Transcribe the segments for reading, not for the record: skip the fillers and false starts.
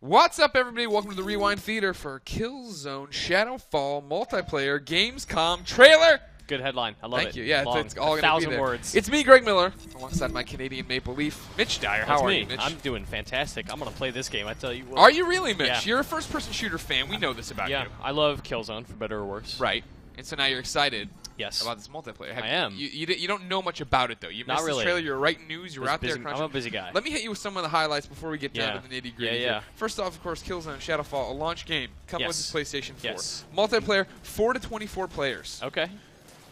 What's up, everybody? Welcome to the Rewind Theater for Killzone Shadowfall multiplayer Gamescom trailer. Good headline. I love it. Thank you. Yeah, Long. it's all going to be 1,000 there. words. It's me, Greg Miller, alongside my Canadian Maple Leaf, Mitch Dyer. How That's are me. you, Mitch? I'm doing fantastic. I'm going to play this game, I tell you what. Are you really, Mitch? Yeah. You're a first-person shooter fan. We know this about Yeah, you. I love Killzone, for better or worse. Right. And so now you're excited Yes. about this multiplayer. I am. You don't know much about it, though. You Not missed really. this trailer. You're writing news. You're out there busy, crunching. I'm a busy guy. Let me hit you with some of the highlights before we get down to the nitty-gritty. Yeah. First off, of course, Killzone Shadowfall, a launch game. Coming with this PlayStation 4. Yes. Multiplayer, 4 to 24 players. Okay.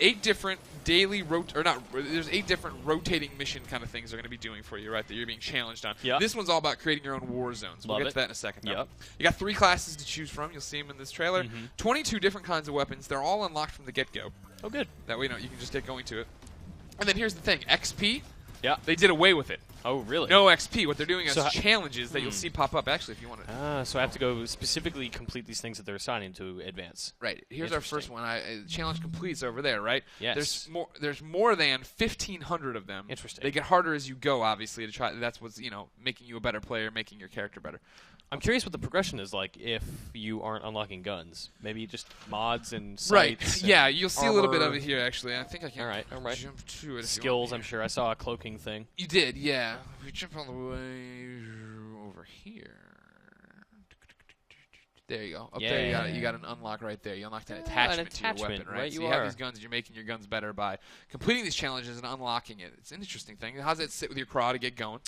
8 different there's 8 different rotating mission kind of things they're going to be doing for you, right, that you're being challenged on. Yep. This one's all about creating your own war zones. We'll Love get it. to that in a second. Yep. You got 3 classes to choose from. You'll see them in this trailer. 22 different kinds of weapons. They're all unlocked from the get-go. Oh, good. That way, you can just get going to it. And then here's the thing. XP, Yeah. they did away with it. Oh, really? No XP. What they're doing is So challenges that you'll see pop up, actually, if you want to. So I have to go specifically complete these things that they're assigning to advance. Right. Here's our first one. Challenge completes over there, right? Yes. There's more than 1,500 of them. Interesting. They get harder as you go, obviously, to try. That's what's making you a better player, making your character better. I'm curious what the progression is like if you aren't unlocking guns. Maybe just mods and sights. Right. Yeah, you'll see a little bit armor. of it here, actually. I think I can All right. jump to it. If Skills, you I'm want sure. I saw a cloaking thing. You did, yeah. We jump all the way over here. There you go. Up there, you got an unlock right there. You unlocked an attachment to your weapon, right? So you have these guns. You're making your guns better by completing these challenges and unlocking it. It's an interesting thing. How does it sit with your craw to get going?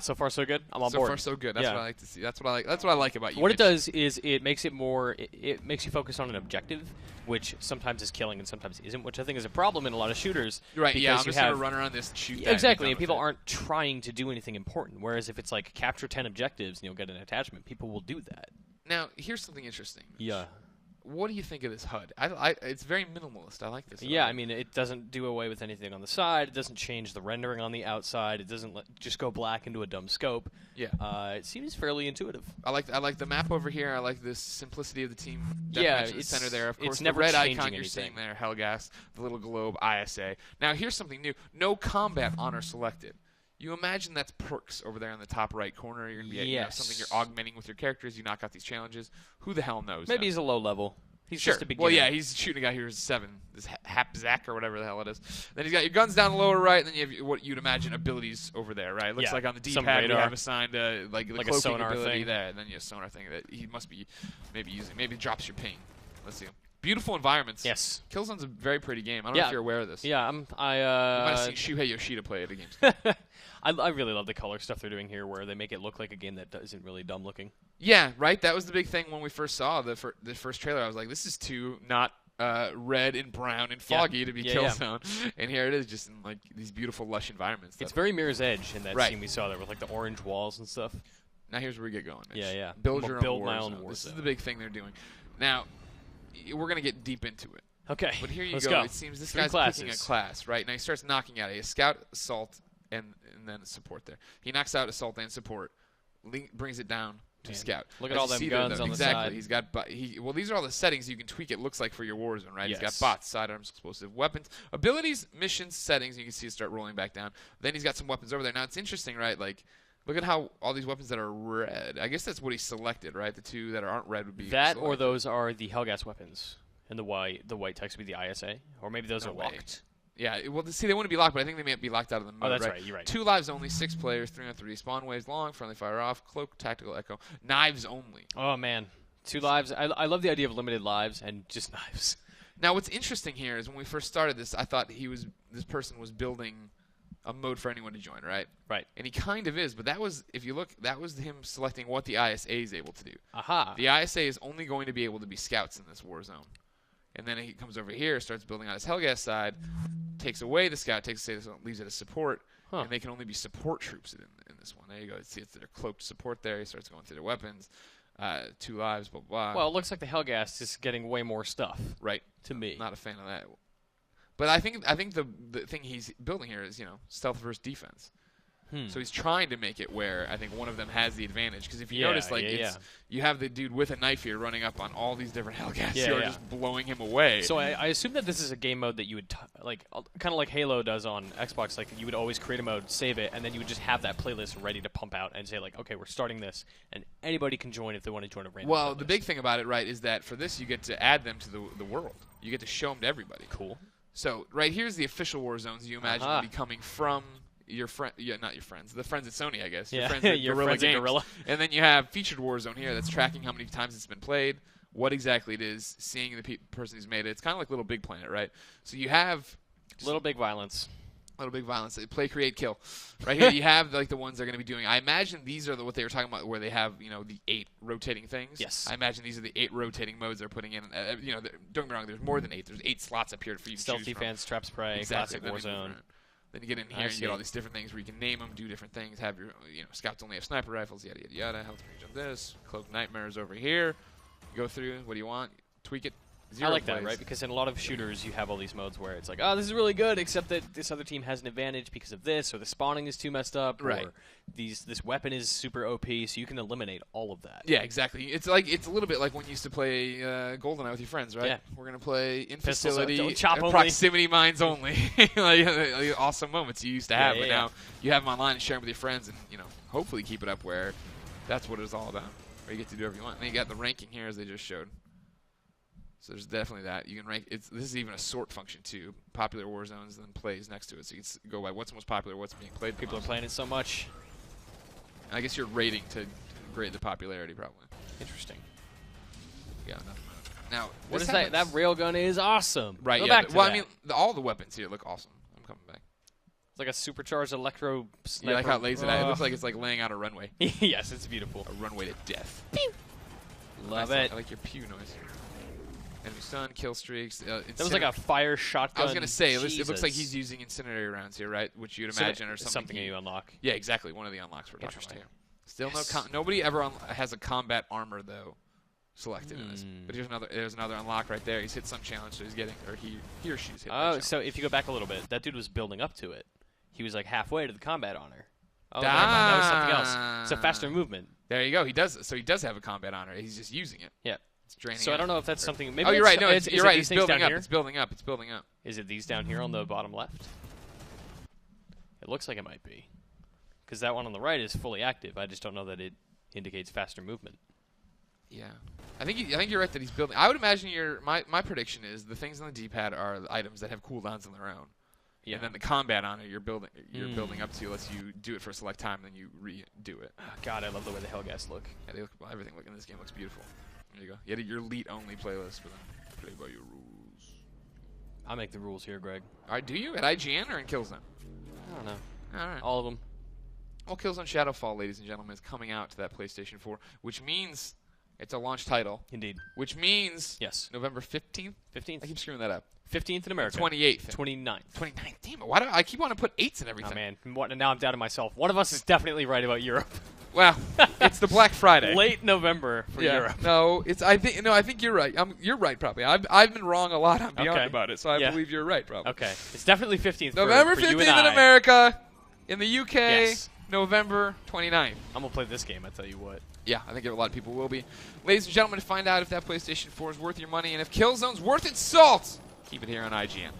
So far, so good. I'm on board. So far, so good. That's what I like to see. That's what I like about you. What it does is it makes it more. It makes you focus on an objective, which sometimes is killing and sometimes isn't, which I think is a problem in a lot of shooters. Right. Yeah. I'm you just gonna run around this and shoot. Exactly, and people aren't trying to do anything important. Whereas if it's like capture 10 objectives and you'll get an attachment, people will do that. Now, here's something interesting. Yeah. What do you think of this HUD? It's very minimalist. I like this. Yeah, I mean, it doesn't do away with anything on the side. It doesn't change the rendering on the outside. It doesn't just go black into a dumb scope. Yeah. It seems fairly intuitive. I like the map over here. I like this simplicity of the team. Yeah, it's the center there. Of course, it's never the red changing icon you're seeing there, Hellgas, the little globe, ISA. Now, here's something new. No combat honor selected. You imagine that's perks over there in the top right corner. You're going to be something you're augmenting with your characters. You knock out these challenges. Who the hell knows? Maybe he's a low level. He's sure. just a beginner. Well, yeah, he's shooting a guy who's 7. This Hapzak or whatever the hell it is. Then he's got your guns down the lower right, and then you have what you'd imagine abilities over there, right? It looks like on the D-pad we have assigned like the cloaking a sonar ability thing. there, and then you have a sonar thing that he must be maybe using. Maybe it drops your ping. Let's see. Beautiful environments. Yes. Killzone's a very pretty game. I don't know if you're aware of this. Yeah, you might have seen Shuhei Yoshida play at a Gamescom. I really love the color stuff they're doing here, where they make it look like a game that isn't really dumb looking. Yeah, right. That was the big thing when we first saw the first trailer. I was like, this is too not red and brown and foggy to be Killzone, and here it is, just in like these beautiful, lush environments. It's very Mirror's Edge in that scene we saw there with like the orange walls and stuff. Now here's where we get going. Mitch. Yeah. Build your own my war own zone. war This zone. is the big thing they're doing. Now, we're gonna get deep into it. Okay. But here you Let's go. go. It seems this 3 guy's classes. picking a class, right? Now he starts knocking out a scout, assault, and then a support there. He knocks out assault and support, brings it down to scout. Look at all them guns on the side. He's got well, these are all the settings you can tweak. It looks like for your war zone, right? Yes. He's got bots, sidearms, explosive weapons, abilities, missions, settings. You can see it start rolling back down. Then he's got some weapons over there. Now it's interesting, right? Like, look at how all these weapons that are red. I guess that's what he selected, right? The 2 that aren't red would be that, selected. or those are the Hellgas weapons, and the white text would be the ISA, or maybe those are locked. Yeah, well, see, they wouldn't be locked, but I think they may be locked out of the mode. Oh, that's right. You're right. 2 lives only, 6 players, 3-on-3 spawn waves long, friendly fire off, cloak, tactical echo, knives only. Oh man, 2 lives. I love the idea of limited lives and just knives. Now, what's interesting here is when we first started this, I thought this person was building a mode for anyone to join, right? Right. And he kind of is, but that was, if you look, that was him selecting what the ISA is able to do. Aha. The ISA is only going to be able to be scouts in this war zone. And then he comes over here, starts building on his Hellgas side, takes away the scout, leaves it as support, and they can only be support troops in this one. There you go. See, it's their cloaked support there. He starts going through their weapons, 2 lives, blah, blah. Well, it looks like the Hellgas is getting way more stuff. Right. To me. Not a fan of that. But I think the thing he's building here is, stealth versus defense. So he's trying to make it where I think one of them has the advantage. Because if you notice, like, you have the dude with a knife here running up on all these different Hellgas who are just blowing him away. So I assume that this is a game mode that you would, kind of like Halo does on Xbox, like you would always create a mode, save it, and then you would just have that playlist ready to pump out and say, like, okay, we're starting this, and anybody can join if they want to join a random playlist. The big thing about it, right, is that for this you get to add them to the world. You get to show them to everybody. Cool. So right here's the official war zones you imagine will be coming from your friend, not your friends, the friends at Sony, I guess. Your friends at Guerrilla Games. And then you have featured war zone here that's tracking how many times it's been played, what exactly it is, seeing the person who's made it. It's kind of like Little Big Planet, right? So you have Little Big Violence. Little Big Violence. Play, create, kill. Right here you have like the ones they're going to be doing. I imagine these are what they were talking about, where they have the 8 rotating things. Yes. I imagine these are the 8 rotating modes they're putting in. Don't get me wrong. There's more than 8. There's 8 slots up here for you to choose from. Stealth defense, trap spray, classic Warzone. Then you get in here and you get all these different things where you can name them, do different things. Have your scouts only have sniper rifles, yada yada yada. Health range on this. Cloak nightmares over here. You go through. What do you want? Tweak it. I like that, right? Because in a lot of shooters, you have all these modes where it's like, oh, this is really good, except that this other team has an advantage because of this, or the spawning is too messed up, or this weapon is super OP, so you can eliminate all of that. Yeah, exactly. It's a little bit like when you used to play GoldenEye with your friends, right? Yeah. We're gonna play in facility, chop proximity mines only. like awesome moments you used to have, but now you have them online and share them with your friends, and hopefully keep it up where that's what it's all about, where you get to do whatever you want. And then you got the ranking here as they just showed. So there's definitely that. You can rank. This is even a sort function too. Popular war zones, then plays next to it. So you can go by what's most popular, what's being played. People are playing it so much. And I guess you're rating to grade the popularity, probably. Interesting. Yeah. Now, what is that? That railgun is awesome. Right. Go yeah. back to well, that. I mean, all the weapons here look awesome. I'm coming back. It's like a supercharged electro sniper. Yeah, like how it lays it out. It looks like it's like laying out a runway. Yes, it's beautiful. A runway to death. Pew. Love it. I like your pew noise. Enemy stun, kill streaks. That was like a fire shotgun. I was going to say, it looks like he's using incendiary rounds here, right? Which you'd imagine are something you unlock. Yeah, exactly. One of the unlocks we're talking about here. Still nobody ever has a combat armor, though, selected in this. But there's another unlock right there. He's hit some challenge, so he's getting, or he or she's hit so if you go back a little bit, that dude was building up to it. He was like halfway to the combat honor. Oh, never mind. That was something else. It's a faster movement. There you go. He does. So he does have a combat honor. He's just using it. Yeah. So I don't know if that's something. Maybe you're right. No, you're right. It's building up. Here? It's building up. It's building up. Is it these down here on the bottom left? It looks like it might be, because that one on the right is fully active. I just don't know that it indicates faster movement. Yeah, I think you're right that he's building. I would imagine my prediction is the things on the D-pad are the items that have cooldowns on their own. Yeah. And then the combat honor you're building up to lets you do it for a select time, and then you redo it. Oh, God, I love the way the Hellgas look. Yeah, everything in this game looks beautiful. There you go. You had your elite only playlist, but then play by your rules. I make the rules here, Greg. All right, do you at IGN or in Killzone? I don't know. All right. All of them. Well, Killzone Shadowfall, ladies and gentlemen, is coming out to that PlayStation 4, which means it's a launch title. Indeed. Which means November 15th? 15th. I keep screwing that up. 15th in America. 28th. 29th. 29th. Damn it. Why do I keep wanting to put 8s in everything? Oh, man. Now I'm doubting myself. One of us is definitely right about Europe. Well, it's the Black Friday. Late November for Europe. No, I think you're right. You're right, probably. I've been wrong a lot on Beyond about it, so I believe you're right, probably. Okay. It's definitely 15th November for 15th you and I. in America. In the UK, November 29th. I'm going to play this game, I tell you what. Yeah, I think a lot of people will be. Ladies and gentlemen, to find out if that PlayStation 4 is worth your money and if Killzone's worth its salt, keep it here on IGN.